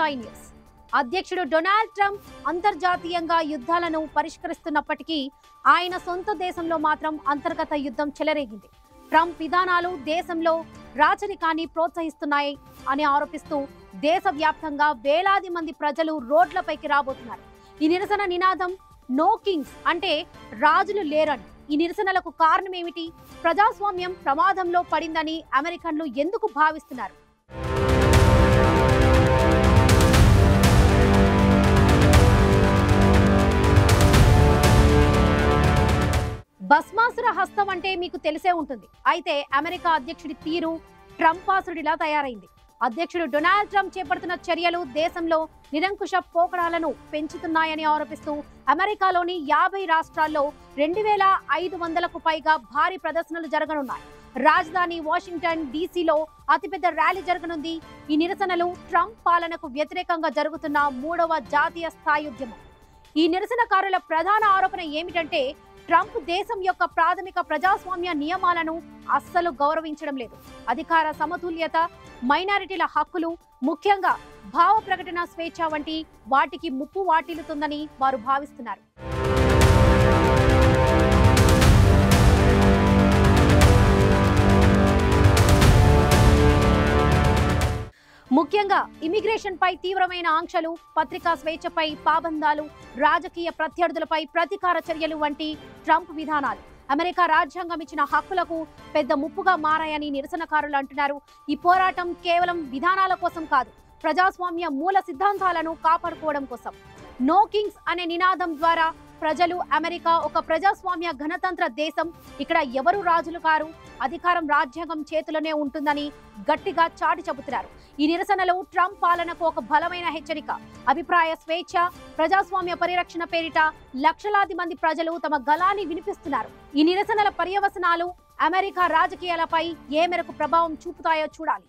Sai news. అధ్యక్షుడు Donald Trump అంతర్జాతీయంగా యుద్ధాలను పరిష్కరిస్తున్నప్పటికీ ఆయన సొంత దేశంలో మాత్రం అంతర్గత యుద్ధం చెలరేగింది. ట్రంప్ విధానాలు దేశంలో రాచరికాన్ని ప్రోత్సహిస్తున్నాయి అని ఆరోపిస్తూ దేశవ్యాప్తంగా వేలాది మంది ప్రజలు రోడ్లపైకి రాబోతున్నారు. ఈ నిరసన నినాదం నో కింగ్స్ అంటే రాజులు లేరని. ఈ నిరసనలకు కారణం ఏమిటి? ప్రజాస్వామ్యం ప్రమాదంలో పడిందని అమెరికన్లు ఎందుకు భావిస్తున్నారు? భస్మాసుర హస్తం అంటే మీకు తెలిసే ఉంటుంది. అయితే అమెరికా అధ్యక్షుడి తీరు ట్రంపాసుడిలా తయారైంది. అధ్యక్షుడు డొనాల్డ్ ట్రంప్ చేపడుతున్న చర్యలు దేశంలో నిరంకుశ పోకడాలను పెంచుతున్నాయని ఆరోపిస్తూ అమెరికాలోని 50 రాష్ట్రాల్లో 2500కు పైగా భారీ ప్రదర్శనలు జరగనున్నాయి. రాజధాని వాషింగ్టన్ డీసీలో అతిపెద్ద ర్యాలీ జరగనుంది. ఈ నిరసనలు ట్రంప్ పాలనకు వ్యతిరేకంగా జరుగుతున్న 3వ జాతీయ స్థాయి ఉద్యమం. ఈ నిరసనకారుల ప్రధాన ఆరోపణ ఏమిటంటే ట్రంప్ దేశం యొక్క ప్రాథమిక ప్రజాస్వామ్య నియమాలను అస్సలు గౌరవించడం లేదు. అధికార సమతుల్యత, మైనారిటీల హక్కులు, ముఖ్యంగా భావ ప్రకటన స్వేచ్ఛ వంటి వాటికి ముప్పు వాటిల్లుతుందని వారు భావిస్తున్నారు. ముఖ్యంగా ఇమిగ్రేషన్ పై తీవ్రమైన ఆంక్షలు, పత్రికా స్వేచ్ఛపై పాబందాలు, రాజకీయ ప్రత్యర్థులపై ప్రతీకార చర్యలు వంటి ట్రంప్ విధానాలు అమెరికా రాజ్యాంగం ఇచ్చిన హక్కులకు పెద్ద ముప్పుగా మారాయని నిరసనకారులు అంటున్నారు. ఈ పోరాటం కేవలం విధానాల కోసం కాదు, ప్రజాస్వామ్య మూల సిద్ధాంతాలను కాపాడుకోవడం కోసం. నో కింగ్స్ అనే నినాదం ద్వారా ప్రజలు అమెరికా ఒక ప్రజాస్వామ్య గణతంత్ర దేశం, ఇక్కడ ఎవరు రాజులు కారు, అధికారం రాజ్యాంగం చేతిలోనే ఉంటుందని గట్టిగా చాటి చెబుతున్నారు. ఈ నిరసనలు ట్రంప్ పాలనకు ఒక బలమైన హెచ్చరిక. అభిప్రాయ స్వేచ్ఛ, ప్రజాస్వామ్య పరిరక్షణ పేరిట లక్షలాది మంది ప్రజలు తమ గళాన్ని వినిపిస్తున్నారు. ఈ నిరసనల పర్యవసనాలు అమెరికా రాజకీయాలపై ఏ మేరకు ప్రభావం చూపుతాయో చూడాలి.